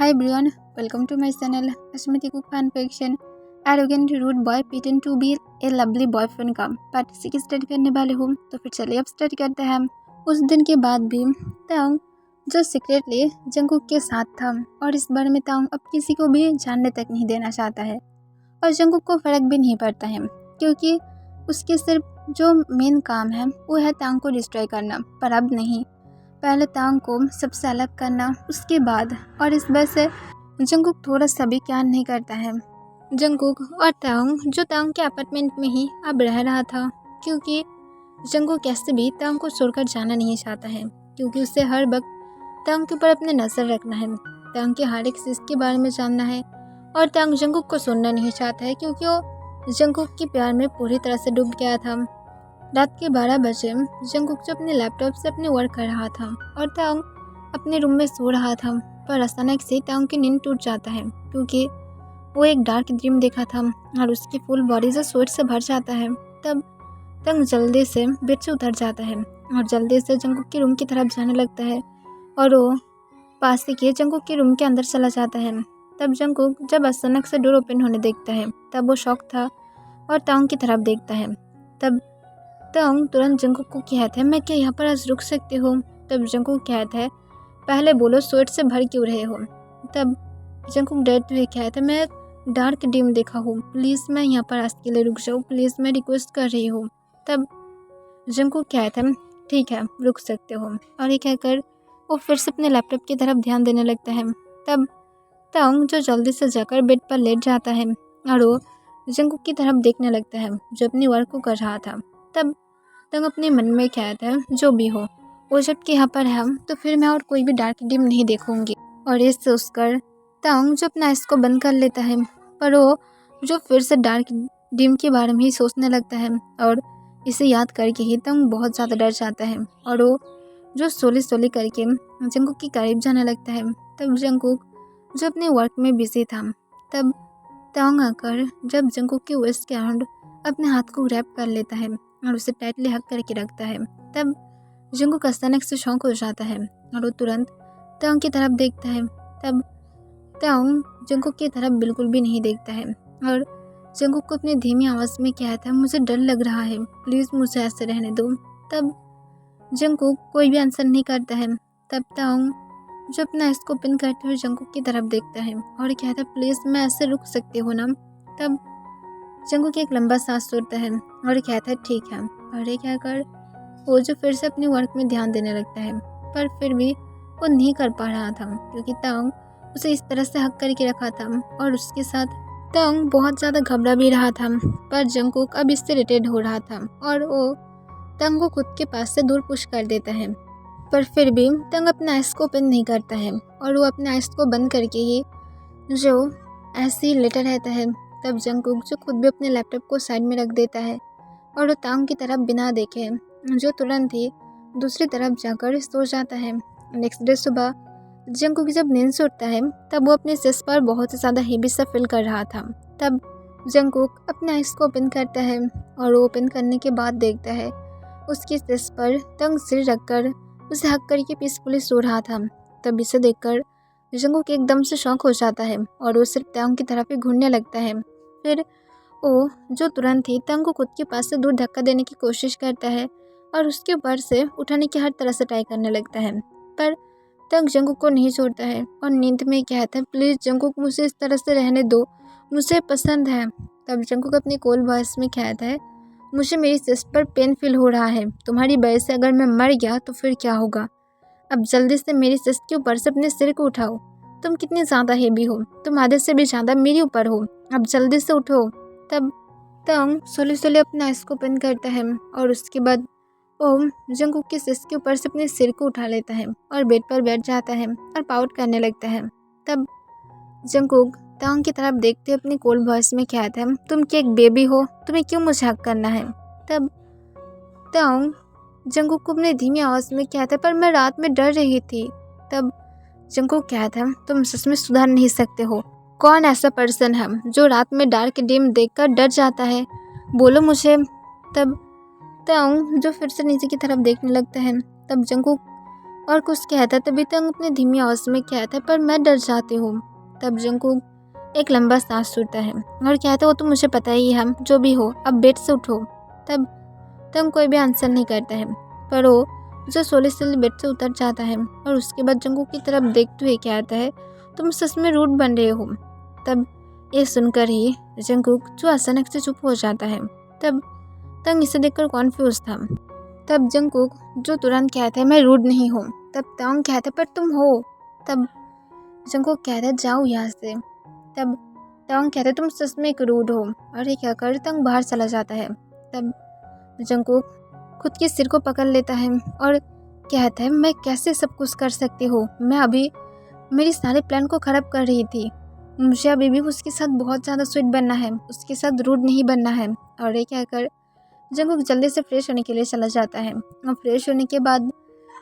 Hi everyone, welcome to my channel Asmiti Cook Fan Fiction। Arrogant rude boy pretend to be a lovely boyfriend का part 6 start करने वाले हूँ। तो फिर चलिए अब स्टार्ट करते हैं। उस दिन के बाद भी तांग जो सीक्रेटली जंगकुक के साथ था और इस बारे में तांग अब किसी को भी जानने तक नहीं देना चाहता है और जंगकुक को फर्क भी नहीं पड़ता है क्योंकि उसके सिर्फ जो मेन काम है वो है तांग को डिस्ट्रॉय करना। पर अब नहीं, पहले तांग को सबसे अलग करना, उसके बाद। और इस वजह से जंगकुक थोड़ा सा भी क्या नहीं करता है। जंगकुक और तांग जो तांग के अपार्टमेंट में ही अब रह रहा था क्योंकि जंगकुक कैसे भी तांग को छोड़कर जाना नहीं चाहता है क्योंकि उसे हर वक्त तांग के ऊपर अपने नज़र रखना है, तांग के हर एक चीज़ के बारे में जानना है। और तांग जंगकुक को सुनना नहीं चाहता है क्योंकि वो जंगकुक के प्यार में पूरी तरह से डूब गया था। रात के 12 बजे जंगकुक जो अपने लैपटॉप से अपने वर्क कर रहा था और तांग अपने रूम में सो रहा था, पर अचानक से तांग की नींद टूट जाता है क्योंकि वो एक डार्क ड्रीम देखा था और उसकी फुल बॉडी से सोच से भर जाता है। तब तांग जल्दी से बेड से उतर जाता है और जल्दी से जंगकुक के रूम की तरफ जाने लगता है और वो पास के जंगकुक के रूम के अंदर चला जाता है। तब जंगकुक जब अचानक से डोर ओपन होने देखता है तब वो शॉक था और तांग की तरफ देखता है। तब तांग तुरंत जंगकुक को कहता है, मैं क्या यहाँ पर आज रुक सकती हूँ? तब जंगकुक कहता है, पहले बोलो सोच से भर क्यों रहे हो? तब जंगकुक डरते हुए कहता है, मैं डार्क ड्रीम देखा हूँ, प्लीज़ मैं यहाँ पर आज के लिए रुक जाऊँ, प्लीज़ मैं रिक्वेस्ट कर रही हूँ। तब जंगकुक कहता है, ठीक है रुक सकते हो। और ये कहकर वो फिर से अपने लैपटॉप की तरफ ध्यान देने लगता है। तब तांग जो जल्दी से जाकर बेड पर लेट जाता है और वो जंगकुक की तरफ देखने लगता है जो अपनी वर्क को कर रहा था। तब तांग अपने मन में कहता है, जो भी हो वो जबकि यहाँ पर है तो फिर मैं और कोई भी डार्क ड्रीम नहीं देखूंगी। और ये सोचकर तांग जो अपना आइस को बंद कर लेता है, पर वो जो फिर से डार्क ड्रीम के बारे में ही सोचने लगता है और इसे याद करके ही तांग बहुत ज़्यादा डर जाता है और वो जो सोली सोली करके जंगकुक के करीब जाने लगता है। तब जंगकुक जो अपने वर्क में बिजी था, तब तांग आकर जब जंगकुक के वेस्ट के अराउंड अपने हाथ को रैप कर लेता है और उसे टाइटली हक करके रखता है। तब जंगकुक अचानक से शॉक हो जाता है और वो तुरंत तांग की तरफ देखता है। तब तांग जंगकुक की तरफ बिल्कुल भी नहीं देखता है और जंगकुक को अपनी धीमी आवाज़ में कहता है, मुझे डर लग रहा है, प्लीज़ मुझे ऐसे रहने दो। तब जंगकुक कोई भी आंसर नहीं करता है। तब तांग जो अपना आइस को ओपन करते हुए जंगकुक की तरफ देखता है और कहता है, प्लीज़ मैं ऐसे रुक सकती हूँ ना? तब जंगकुक एक लंबा सांस छोड़ता है और कहता है, ठीक है। और ये कहकर वो जो फिर से अपने वर्क में ध्यान देने लगता है, पर फिर भी वो नहीं कर पा रहा था क्योंकि तांग उसे इस तरह से हक करके रखा था और उसके साथ तांग बहुत ज़्यादा घबरा भी रहा था। पर जंगकुक अब इससे इरिटेट हो रहा था और वो तांग को खुद के पास से दूर पुश कर देता है। पर फिर भी तांग अपना आइस को ओपन नहीं करता है और वो अपने आइस को बंद करके ही जो ऐसे ही लेटा रहता है। तब जंगकुक जो खुद भी अपने लैपटॉप को साइड में रख देता है और वो तांग की तरफ बिना देखे जो तुरंत ही दूसरी तरफ जाकर सो जाता है। नेक्स्ट डे सुबह जंगकुक जब नींद से उठता है तब वो अपने चेस्ट पर बहुत ही ज़्यादा हेवी सा फील कर रहा था। तब जंगकुक अपने आइस को ओपन करता है और वो ओपन करने के बाद देखता है उसके चेस्ट पर तांग सिर रखकर उसे हक करके पीसफुली सो रहा था। तब इसे देखकर जंगकुक एकदम से शॉक हो जाता है और वो सिर्फ तांग की तरफ ही घूरने लगता है। फिर वो जो तुरंत ही तांग को खुद के पास से दूर धक्का देने की कोशिश करता है और उसके ऊपर से उठाने की हर तरह से ट्राई करने लगता है, पर तांग जंगकुक को नहीं छोड़ता है और नींद में कहता है, प्लीज़ जंगकुक मुझे इस तरह से रहने दो, मुझे पसंद है। तब जंगकुक अपनी कोल्ड वॉइस में कहता है, मुझे मेरी चेस्ट पर पेन फील हो रहा है, तुम्हारी वजह से अगर मैं मर गया तो फिर क्या होगा? अब जल्दी से मेरी चेस्ट के ऊपर से अपने सिर को उठाओ, तुम कितनी ज़्यादा हेवी हो, तुम आधे से भी ज़्यादा मेरे ऊपर हो, अब जल्दी से उठो। तब तांग सोले सोले अपना आइस को बंद करता है और उसके बाद वो जंगकुक के चेस्ट के ऊपर से अपने सिर को उठा लेता है और बेड पर बैठ जाता है और पाउट करने लगता है। तब जंगकुक तांग की तरफ देखते हुए अपनी कोल्ड वॉइस में कहता है, तुम क्या एक बेबी हो, तुम्हें क्यों मुझे हक करना है? तब तांग जंगकुक को अपनी धीमी आवाज़ में कहता है, पर मैं रात में डर रही थी। तब जंगकुक कहता है, तुम सच में सुधर नहीं सकते हो, कौन ऐसा पर्सन है जो रात में डार्क ड्रीम देखकर डर जाता है, बोलो मुझे। तब तांग जो फिर से नीचे की तरफ देखने लगता है। तब जंगकुक और कुछ कहता तभी तंग अपनी धीमी आवाज़ में कहता पर मैं डर जाती हूँ। तब जंगकुक एक लंबा सांस छोड़ता है और कहता वो तो मुझे पता ही है, जो भी हो अब बेड से उठो। तब तंग कोई भी आंसर नहीं करता है पर वो जो सोले बेड से उतर जाता है और उसके बाद जंगकुक की तरफ देखते हुए कहता है तुम सच में रूड बन रहे हो। तब ये सुनकर ही जंगकुक जो अचानक से चुप हो जाता है। तब तंग इसे देखकर कॉन्फ्यूज था। तब जंगकुक जो तुरंत कहता है मैं रूड नहीं हूँ। तब तंग कहता है पर तुम हो। तब जंगकुक कहता है जाओ यहाँ से। तब तंग कहता है तुम सच में एक रूड हो और ये कहकर तंग बाहर चला जाता है। तब जंगकुक खुद के सिर को पकड़ लेता है और कहता है मैं कैसे सब कुछ कर सकती हूँ, मैं अभी मेरी सारे प्लान को ख़राब कर रही थी। मुझे अभी भी उसके साथ बहुत ज़्यादा स्वीट बनना है, उसके साथ रूड नहीं बनना है। और ये कहकर जंगकुक जल्दी से फ्रेश होने के लिए चला जाता है और फ्रेश होने के बाद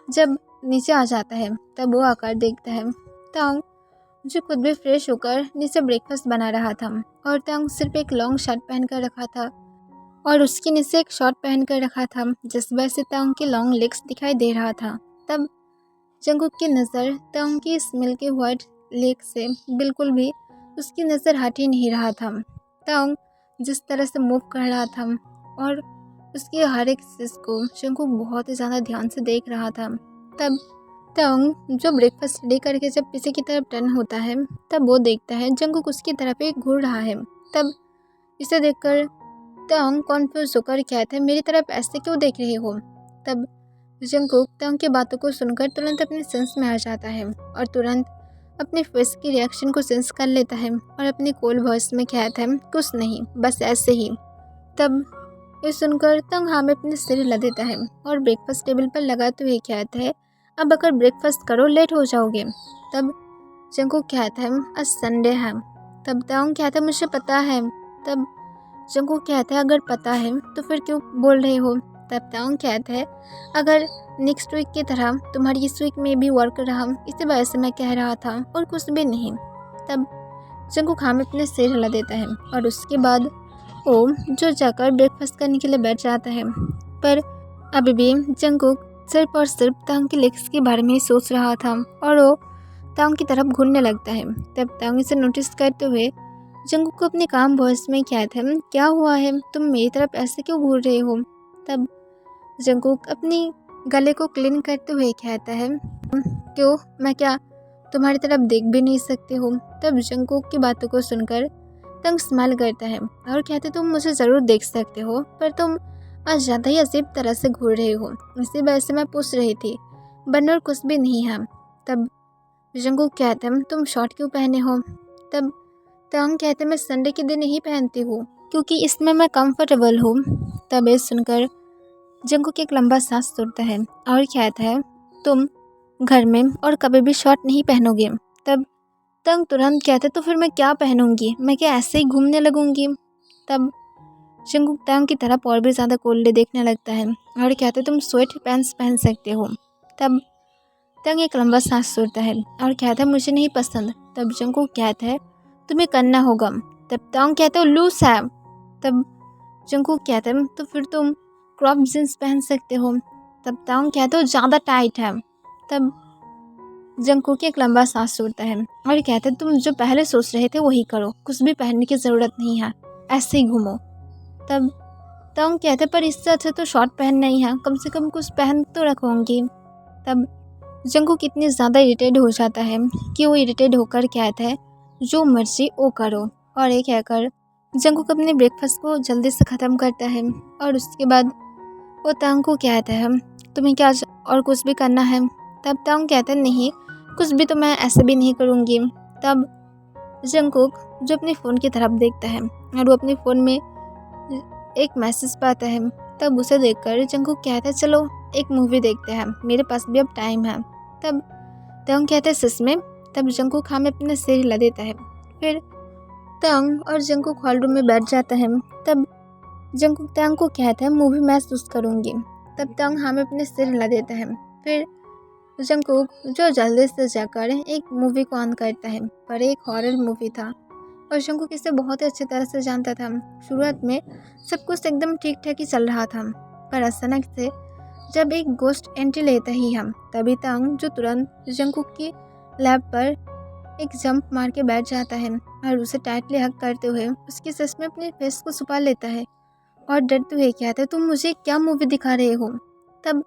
जब नीचे आ जाता है तब वो आकर देखता है तंग जो खुद भी फ्रेश होकर नीचे ब्रेकफास्ट बना रहा था और तंग सिर्फ एक लॉन्ग शर्ट पहन कर रखा था और उसके नीचे एक शॉर्ट पहन कर रखा था जिस वजह से तंग के लॉन्ग लेग्स दिखाई दे रहा था। तब जंगकुक की नज़र तंग की इस मिल्की वाइट लेग से बिल्कुल भी उसकी नज़र हट ही नहीं रहा था। तंग जिस तरह से मूव कर रहा था और उसकी हर एक चीज़ को जंगकुक बहुत ही ज़्यादा ध्यान से देख रहा था। तब तंग जो ब्रेकफास्ट रेडी करके जब पीछे की तरफ टर्न होता है तब वो देखता है जंगकुक उसकी तरफ एक घूर रहा है। तब इसे देखकर तंग कॉन्फ्यूज होकर कहता है मेरी तरफ ऐसे क्यों देख रहे हो। तब जंगकुक तंग की बातों को सुनकर तुरंत अपने सेंस में आ जाता है और तुरंत अपने फेस की रिएक्शन को सेंस कर लेता है और अपनी कोल्ड वॉइस में कहता है कुछ नहीं बस ऐसे ही। तब ये सुनकर तंग हाँ में अपने सिर हिला देता है और ब्रेकफास्ट टेबल पर लगाते हुए कहता है अब अगर ब्रेकफास्ट करो लेट हो जाओगे। तब जंगकुक कहता है आज संडे है। तब तंग कहता है मुझे पता है। तब जंगकुक कहता है अगर पता है तो फिर क्यों बोल रहे हो। तब तंग कहता है अगर नेक्स्ट वीक की तरह तुम्हारी इस वीक में भी वर्क रहा इसी वजह से मैं कह रहा था और कुछ भी नहीं। तब जंगकुक हाँ में अपने सिर हिला देता है और उसके बाद वो जो जाकर ब्रेकफास्ट करने के लिए बैठ जाता है पर अभी भी जंगकुक सिर्फ और सिर्फ तंग के लेग्स के बारे में ही सोच रहा था और वो तंग की तरफ घूरने लगता है। तब तंग इसे नोटिस करते हुए जंगकुक को अपने काम वॉइस में कहता है क्या हुआ है तुम मेरी तरफ ऐसे क्यों घूर रहे हो। तब जंगकुक अपनी गले को क्लीन करते हुए कहता है क्यों मैं क्या तुम्हारी तरफ देख भी नहीं सकती हूँ। तब जंगकुक की बातों को सुनकर तंग स्माइल करता है और कहते तुम मुझे ज़रूर देख सकते हो पर तुम आज ज़्यादा ही अजीब तरह से घूर रहे हो, इसी वजह से मैं पूछ रही थी बनने और कुछ भी नहीं है। तब जंगकुक कहता है तुम शॉर्ट क्यों पहने हो। तब तंग कहते मैं संडे के दिन ही पहनती हूँ क्योंकि इसमें मैं कंफर्टेबल हूँ। तब ये सुनकर जंगकुक एक लंबा सांस छोड़ता है और कहता है तुम घर में और कभी भी शॉर्ट नहीं पहनोगे। तब तंग तुरंत कहते तो फिर मैं क्या पहनूंगी, मैं क्या ऐसे ही घूमने लगूंगी। तब जंगकुक तंग की तरफ और भी ज़्यादा कोल्डली देखने लगता है और कहते तुम स्वेट पैंट्स पहन सकते हो। तब तंग एक लंबा सांस छोड़ता है और कहता है मुझे नहीं पसंद। तब जंगकुक कहता है तुम्हें करना होगा। तब तंग कहता है लूज है। तब जंगकुक कहता है तो फिर तुम क्रॉप जींस पहन सकते हो। तब तंग कहता है ज़्यादा टाइट है। तब जंगकुक एक लंबा सांस छोड़ता है और कहता है तुम जो पहले सोच रहे थे वही करो, कुछ भी पहनने की ज़रूरत नहीं है, ऐसे ही घूमो। तब तंग कहते पर इससे अच्छा तो शॉर्ट पहनना ही है, कम से कम कुछ पहन तो रखूँगी। तब जंगकुक इतनी ज़्यादा इरिटेट हो जाता है कि वो इरिटेट होकर कहता है जो मर्जी वो करो। और ये कहकर जंगकुक अपने ब्रेकफास्ट को जल्दी से ख़त्म करता है और उसके बाद वो तंग को कहता है तुम्हें क्या आज और कुछ भी करना है। तब तंग कहता है नहीं कुछ भी तो मैं ऐसे भी नहीं करूँगी। तब जंगकुक जो अपने फ़ोन की तरफ देखता है और वो अपने फ़ोन में एक मैसेज पाता है। तब उसे देखकर जंगकुक कहता है चलो एक मूवी देखते हैं, मेरे पास भी अब टाइम है। तब तंग कहता है सच में। तब जंगकुक हाँ में अपने सिर हिला देता है। फिर तंग और जंगकुक हॉल रूम में बैठ जाता है। तब जंगकुक तंग को कहता है मूवी मैं चूज करूँगी। तब तंग हाँ में अपने सिर हिला देता है। फिर जंगकुक जो जल्दी से जाकर एक मूवी को ऑन करता है पर एक हॉरर मूवी था और जंगकुक इसे बहुत ही अच्छी तरह से जानता था। शुरुआत में सब कुछ एकदम ठीक ठाक ही चल रहा था पर अचानक से जब एक गोस्ट एंट्री लेता ही हम तभी तांग जो तुरंत जंगकुक की लैब पर एक जंप मार के बैठ जाता है और उसे टाइटली हग करते हुए उसके सस में अपने फेस को छुपा लेता है और डरते हुए कहता है, तुम मुझे क्या मूवी दिखा रहे हो। तब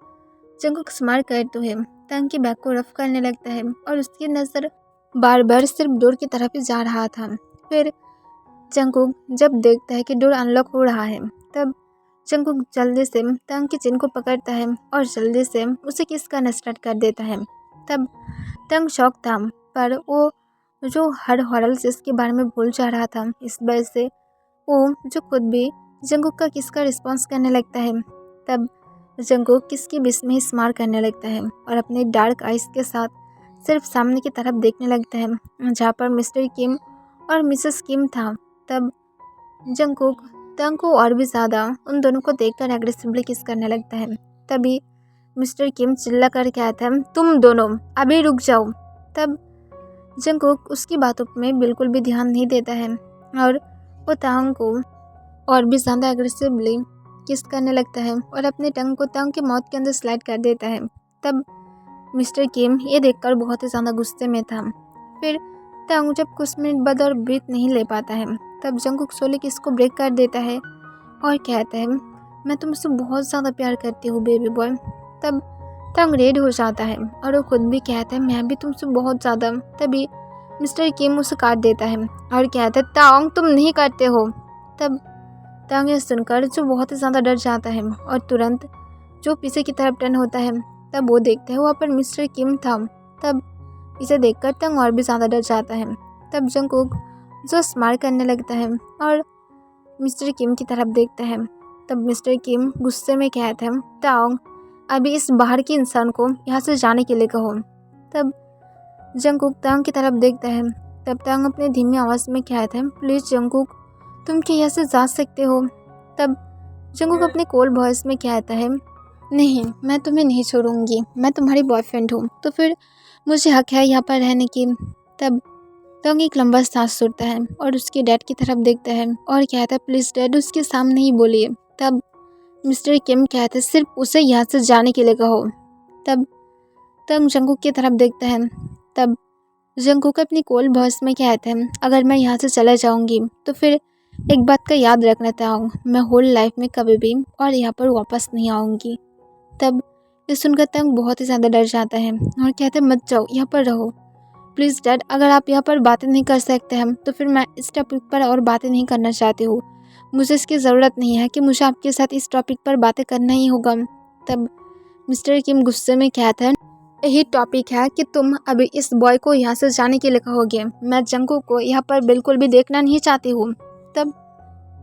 जंगकुक स्माइल करते हुए तांग की बैग को रफ करने लगता है और उसकी नज़र बार बार सिर्फ डोर की तरफ ही जा रहा था। फिर जंगकुक जब देखता है कि डोर अनलॉक हो रहा है तब जंगकुक जल्दी से तांग की चिन को पकड़ता है और जल्दी से उसे किस करना स्टार्ट कर देता है। तब तांग शॉक था पर वो जो हर हॉरर चीज़ के बारे में भूल जा रहा था, इस वजह से वो जो खुद भी जंगकुक का किस का रिस्पॉन्स करने लगता है। तब जंगकुक किसकी बीच में ही स्मार करने लगता है और अपने डार्क आइज के साथ सिर्फ सामने की तरफ देखने लगता है जहाँ पर मिस्टर किम और मिसेस किम था। तब जंगकुक तांग को और भी ज़्यादा उन दोनों को देखकर एग्रेसिवली किस करने लगता है। तभी मिस्टर किम चिल्ला कर कहता है, तुम दोनों अभी रुक जाओ। तब जंगकुक उसकी बातों में बिल्कुल भी ध्यान नहीं देता है और वो तांग को और भी ज़्यादा एग्रेसिवली किस करने लगता है और अपने टंग को तांग के माउथ के अंदर स्लाइड कर देता है। तब मिस्टर किम ये देखकर बहुत ही ज़्यादा गुस्से में था। फिर तांग जब कुछ मिनट बाद और ब्रीथ नहीं ले पाता है तब जंगकुक सोले किस को ब्रेक कर देता है और कहता है, मैं तुमसे बहुत ज़्यादा प्यार करती हूँ बेबी बॉय। तब तांग रेड हो जाता है और वो खुद भी कहता है, मैं भी तुमसे बहुत ज़्यादा। तभी मिस्टर किम उसे काट देता है और कहता है, तांग तुम नहीं करते हो। तब तांग ये सुनकर जो बहुत ही ज़्यादा डर जाता है और तुरंत जो पीछे की तरफ टर्न होता है तब वो देखता है वहाँ पर मिस्टर किम था। तब इसे देखकर तांग और भी ज़्यादा डर जाता है। तब जंगकुक जो स्माइल करने लगता है और मिस्टर किम की तरफ देखता है। तब मिस्टर किम गुस्से में कहता है, तांग अभी इस बाहर के इंसान को यहाँ से जाने के लिए कहो। तब जंगकुक तांग की तरफ देखता है। तब तांग अपने धीमी आवाज़ में कहता है, प्लीज़ जंगकुक तुम क्या यहाँ से जा सकते हो। तब जंगकुक अपने कोल्ड वॉइस में कहता है, नहीं मैं तुम्हें नहीं छोड़ूंगी, मैं तुम्हारी बॉयफ्रेंड हूँ तो फिर मुझे हक है यहाँ पर रहने की। तब तांग एक लंबा सांस छोड़ता है और उसके डैड की तरफ देखता है और कहता है, प्लीज़ डैड उसके सामने ही बोलिए। तब मिस्टर किम कहते, सिर्फ उसे यहाँ से जाने के लिए कहो। तब तांग जंगकुक की तरफ देखता है। तब जंगकुक अपनी कोल्ड वॉइस में कहते हैं, अगर मैं यहाँ से चला जाऊँगी तो फिर एक बात का याद रखना तांग, मैं होल लाइफ में कभी भी और यहाँ पर वापस नहीं आऊँगी। तब ये सुनकर तांग बहुत ही ज़्यादा डर जाता है और कहते हैं, मत जाओ यहाँ पर रहो प्लीज़ डैड, अगर आप यहाँ पर बातें नहीं कर सकते हम तो फिर मैं इस टॉपिक पर और बातें नहीं करना चाहती हूँ। मुझे इसकी ज़रूरत नहीं है कि मुझे आपके साथ इस टॉपिक पर बातें करना ही होगा। तब मिस्टर किम गुस्से में कहता है, यही टॉपिक है कि तुम अभी इस बॉय को यहाँ से जाने के लिए कहोगे, मैं जंगकुक को यहाँ पर बिल्कुल भी देखना नहीं चाहती हूँ। तब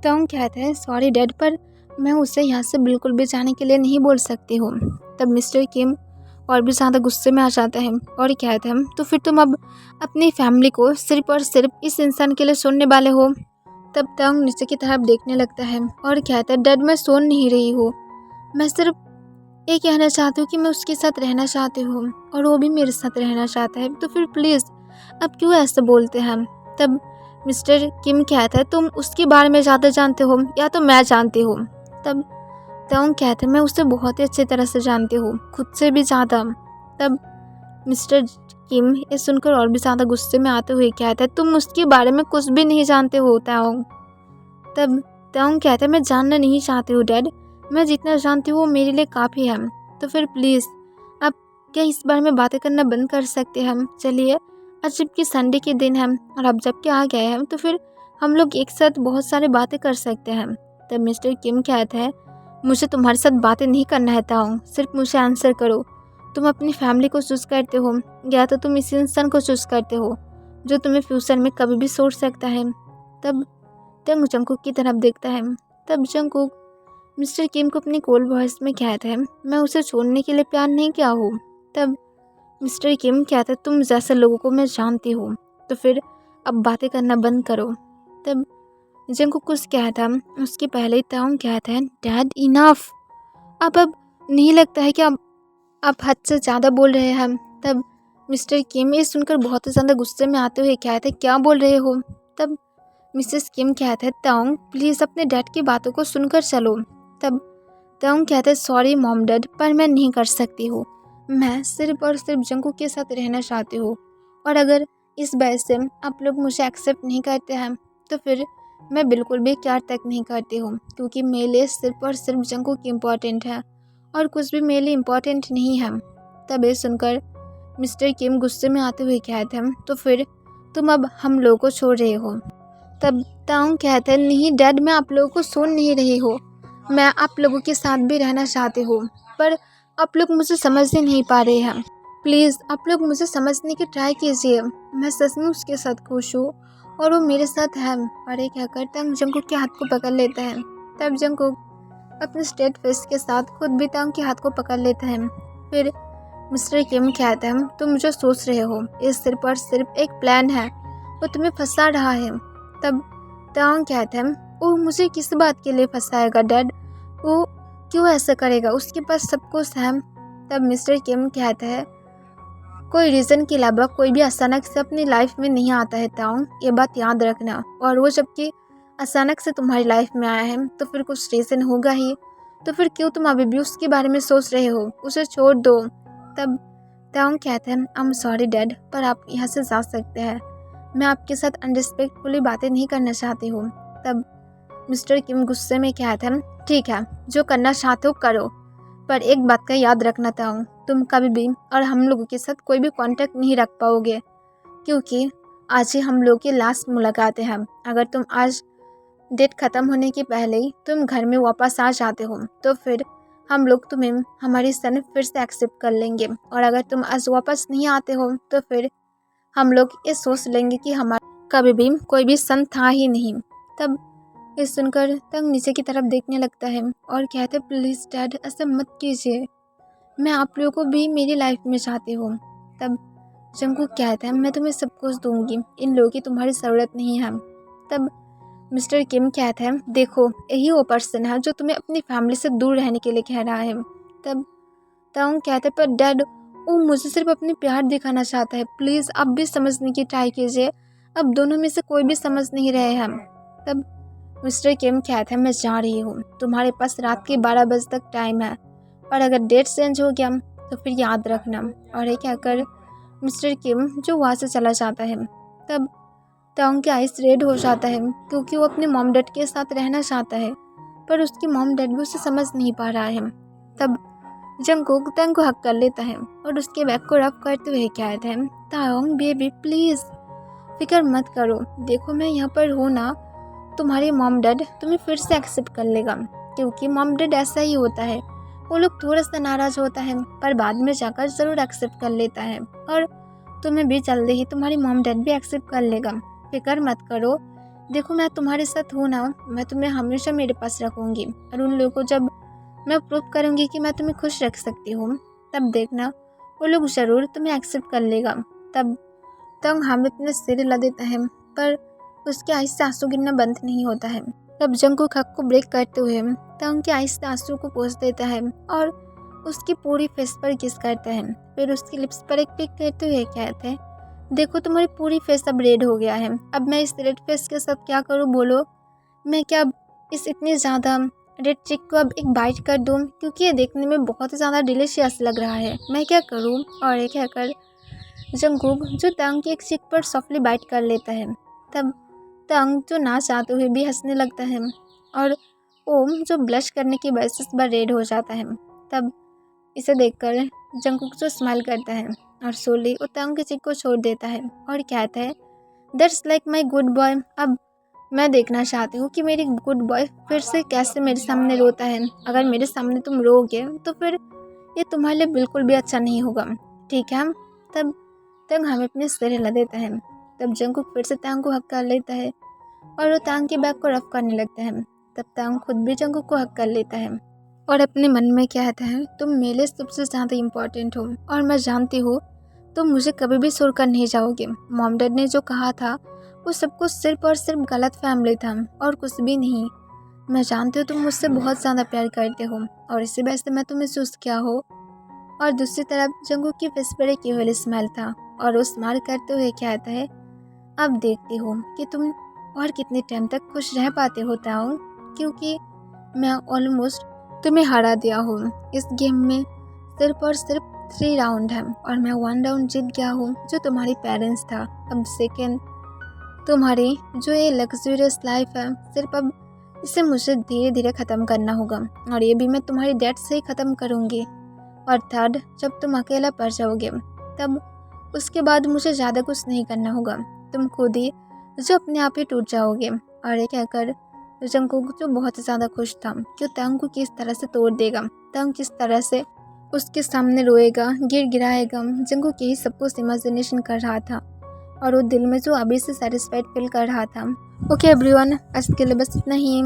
तांग कहते हैं, सॉरी डैड पर मैं उसे यहाँ से बिल्कुल भी जाने के लिए नहीं बोल सकती हूँ। तब मिस्टर किम और भी ज़्यादा गुस्से में आ जाता है और कहते हैं, तो फिर तुम अब अपनी फैमिली को सिर्फ और सिर्फ इस इंसान के लिए सुनने वाले हो। तब तांग नीचे की तरफ देखने लगता है और कहता है, डैड मैं सुन नहीं रही हूँ, मैं सिर्फ ये कहना चाहती हूँ कि मैं उसके साथ रहना चाहती हूँ और वो भी मेरे साथ रहना चाहता है, तो फिर प्लीज़ अब क्यों ऐसे बोलते हैं। तब मिस्टर किम कहता है, तुम उसके बारे में ज़्यादा जानते हो या तो मैं जानती हूँ। तब तांग कहते हैं, मैं उसे बहुत ही अच्छी तरह से जानती हूँ, खुद से भी ज़्यादा। तब मिस्टर किम ये सुनकर और भी ज़्यादा गुस्से में आते हुए कहता है, तुम उसके बारे में कुछ भी नहीं जानते हो तांग। तब तांग कहता है, मैं जानना नहीं चाहती हूँ डैड, मैं जितना जानती हूँ वो मेरे लिए काफ़ी है, तो फिर प्लीज़ आप क्या इस बारे में बातें करना बंद कर सकते हैं। चलिए आज जबकि संडे के दिन है और आप जबकि आ गए हैं तो फिर हम लोग एक साथ बहुत सारी बातें कर सकते हैं। तब मिस्टर किम कहता है, मुझे तुम्हारे साथ बातें नहीं करना है तांग, सिर्फ मुझे आंसर करो, तुम अपनी फैमिली को चूज़ करते हो या तो तुम इस इंसान को चूज़ करते हो जो तुम्हें फ्यूचर में कभी भी सोच सकता है। तब तांग जंगकुक की तरफ देखता है। तब जंगकुक मिस्टर किम को अपनी कोल्ड वॉइस में कहता है, मैं उसे छोड़ने के लिए प्यार नहीं किया हूँ। तब मिस्टर किम कहता है, तुम जैसे लोगों को मैं जानती हूँ तो फिर अब बातें करना बंद करो। तब जंगकुक कुछ कहता उसके पहले ही तांग कहता है, डैड इनफ, अब नहीं लगता है कि आप हद से ज़्यादा बोल रहे हैं। तब मिस्टर किम ये सुनकर बहुत ही ज़्यादा गुस्से में आते हुए कहते हैं, क्या बोल रहे हो। तब मिसेस किम कहते हैं, तांग प्लीज़ अपने डैड की बातों को सुनकर चलो। तब तांग कहते सॉरी मॉम डैड, पर मैं नहीं कर सकती हूँ। मैं सिर्फ और सिर्फ जंगकुक के साथ रहना चाहती हूँ, और अगर इस वजह से आप लोग मुझे एक्सेप्ट नहीं करते हैं तो फिर मैं बिल्कुल भी केयर तक नहीं करती हूँ, क्योंकि मेरे लिए सिर्फ और सिर्फ जंगकुक इम्पॉर्टेंट है और कुछ भी मेरे लिए इम्पॉर्टेंट नहीं है। तब ये सुनकर मिस्टर किम गुस्से में आते हुए कहते हैं तो फिर तुम अब हम लोगों को छोड़ रहे हो। तब तांग कहते हैं नहीं डैड, मैं आप लोगों को छोड़ नहीं रही हूँ, मैं आप लोगों के साथ भी रहना चाहती हूँ, पर आप लोग मुझे समझ ही नहीं पा रहे हैं। प्लीज़ आप लोग मुझे समझने की ट्राई कीजिए, मैं सच में उसके साथ खुश हूँ और वो मेरे साथ है। और ये कहकर तांग जंगकुक के हाथ को पकड़ लेता है। तब जंगकुक अपने स्ट्रेट फेस के साथ खुद भी तांग के हाथ को पकड़ लेता है। फिर मिस्टर किम कहता है तुम जो सोच रहे हो ये सिर्फ और सिर्फ एक प्लान है, वो तुम्हें फंसा रहा है। तब तांग कहता है वो मुझे किस बात के लिए फंसाएगा डैड, वो क्यों ऐसा करेगा, उसके पास सब कुछ है। तब मिस्टर किम कहता है कोई रीज़न के अलावा कोई भी अचानक से अपनी लाइफ में नहीं आता है तांग, ये बात याद रखना। और वो जबकि अचानक से तुम्हारी लाइफ में आया है तो फिर कुछ रीज़न होगा ही, तो फिर क्यों तुम अभी भी उसके बारे में सोच रहे हो, उसे छोड़ दो। तब तांग कहते हैं आई एम सॉरी डैड, पर आप यहाँ से जा सकते हैं, मैं आपके साथ अनरिस्पेक्टफुली बातें नहीं करना चाहती हूँ। तब मिस्टर किम गुस्से में कहते हैं ठीक है, जो करना चाहते हो करो, पर एक बात का याद रखना तांग, तुम कभी भी और हम लोगों के साथ कोई भी कांटेक्ट नहीं रख पाओगे, क्योंकि आज ही हम लोग की लास्ट मुलाकात है। अगर तुम आज डेट ख़त्म होने के पहले ही तुम घर में वापस आ जाते हो तो फिर हम लोग तुम्हें हमारी सन फिर से एक्सेप्ट कर लेंगे, और अगर तुम आज वापस नहीं आते हो तो फिर हम लोग ये सोच लेंगे कि हमारा कभी भी कोई भी सन था ही नहीं। तब ये सुनकर तंग नीचे की तरफ देखने लगता है और कहते प्लीज़ डैड ऐसा मत कीजिए, मैं आप लोगों को भी मेरी लाइफ में चाहती हूँ। तब जंगकुक कहता है मैं तुम्हें सब कुछ दूंगी, इन लोगों की तुम्हारी ज़रूरत नहीं है। तब मिस्टर किम कहता है देखो यही वो पर्सन है जो तुम्हें अपनी फैमिली से दूर रहने के लिए कह रहा है। तब तांग कहते पर डैड वो मुझे सिर्फ अपनी प्यार दिखाना चाहता है, प्लीज़ आप भी समझने की ट्राई कीजिए, अब दोनों में से कोई भी समझ नहीं रहे हैं। तब मिस्टर किम कहते हैं मैं जा रही हूँ, तुम्हारे पास रात के 12 बजे तक टाइम है, और अगर डेट चेंज हो गया तो फिर याद रखना। और ये कहकर मिस्टर किम जो वहाँ से चला जाता है। तब तांग के आइस रेड हो जाता है क्योंकि वो अपने मॉम डैड के साथ रहना चाहता है, पर उसकी मॉम डैड भी उसे समझ नहीं पा रहा है। तब जंगकुक तांग को हक कर लेता है और उसके बैग को रफ करते हुए कहता है तांग बेबी प्लीज़ फिक्र मत करो, देखो मैं यहाँ पर हूँ ना, तुम्हारे मॉम डैड तुम्हें फिर से एक्सेप्ट कर लेगा, क्योंकि मॉम डैड ऐसा ही होता है, वो लोग थोड़ा सा नाराज़ होता है पर बाद में जाकर ज़रूर एक्सेप्ट कर लेता है, और तुम्हें भी जल्दी ही तुम्हारी मॉम डैड भी एक्सेप्ट कर लेगा, फिक्र मत करो, देखो मैं तुम्हारे साथ हूँ ना, मैं तुम्हें हमेशा मेरे पास रखूँगी, और उन लोगों को जब मैं प्रूव करूँगी कि मैं तुम्हें खुश रख सकती हूँ तब देखना वो लोग ज़रूर तुम्हें एक्सेप्ट कर लेगा। तब तंग हम अपने सिर हिला देता है पर उसके आँख से आंसू गिरना बंद नहीं होता है। तब जंगकुक हक को ब्रेक करते हुए तंग के आँख से आंसू को पोंछ देता है और उसकी पूरी फेस पर किस करता है, फिर उसकी लिप्स पर एक पिक करते हुए कहते हैं देखो तुम्हारी पूरी फेस अब रेड हो गया है, अब मैं इस रेड फेस के साथ क्या करूँ बोलो, मैं क्या इस इतनी ज़्यादा रेड चिक को अब एक बाइट कर दूँ, क्योंकि ये देखने में बहुत ही ज़्यादा डिलीशियस लग रहा है, मैं क्या करूँ। और ये कहकर जंगकुक जो तंग की एक चिक पर सॉफ्टली बाइट कर लेता है। तब तंग जो ना चाहते हुए भी हंसने लगता है और ओम जो ब्लश करने की वजह से इस बार रेड हो जाता है। तब इसे देखकर जंगकुक जो स्माइल करता है और सोली वो तंग की चिक को छोड़ देता है और कहता है that's like my good boy, अब मैं देखना चाहती हूँ कि मेरी गुड बॉय फिर से कैसे मेरे सामने रोता है, अगर मेरे सामने तुम रोगे तो फिर ये तुम्हारे लिए बिल्कुल भी अच्छा नहीं होगा, ठीक है। तब तंग हमें अपने सिर हिला देता है। तब जंगकुक फिर से तांग को हक कर लेता है और वो तांग के बैग को रफ करने लगता है। तब तांग खुद भी जंगकुक को हक कर लेता है और अपने मन में कहता है तुम मेरे लिए सबसे ज़्यादा इम्पोर्टेंट हो और मैं जानती हूँ तुम मुझे कभी भी छोड़कर नहीं जाओगे। मॉम डैड ने जो कहा था वो सब कुछ सिर्फ और सिर्फ गलत फैमिली था और कुछ भी नहीं। मैं जानती हूँ तुम मुझसे बहुत ज़्यादा प्यार करते हो और इसी वजह से मैं तुम्हें चूज़ किया हो। और दूसरी तरफ जंगकुक की फेस पर एक यूएल स्माइल था और वो स्माइल करते हुए कहता है अब देखती हो कि तुम और कितने टाइम तक खुश रह पाते हो ताऊ, क्योंकि मैं ऑलमोस्ट तुम्हें हरा दिया हूँ। इस गेम में सिर्फ और सिर्फ 3 राउंड है और मैं 1 राउंड जीत गया हूँ, जो तुम्हारी पेरेंट्स था। अब सेकेंड, तुम्हारी जो ये लग्जूरियस लाइफ है, सिर्फ अब इसे मुझे धीरे धीरे ख़त्म करना होगा और ये भी मैं तुम्हारी डेथ से ही ख़त्म करूँगी। और थर्ड, जब तुम अकेला पड़ जाओगे तब उसके बाद मुझे ज़्यादा कुछ नहीं करना होगा, तुम खुद ही जो अपने आप ही टूट जाओगे। और ये कहकर जंगकुक जो बहुत ज़्यादा खुश था कि तंग को किस तरह से तोड़ देगा, तंग किस तरह से उसके सामने रोएगा, गिड़गिड़ाएगा। जंगकुक यही सब कुछ इमेजिनेशन कर रहा था और वो दिल में जो अभी से सेटिस्फाइड फील कर रहा था। ओके एवरीवन, आज के लिए बस इतना ही।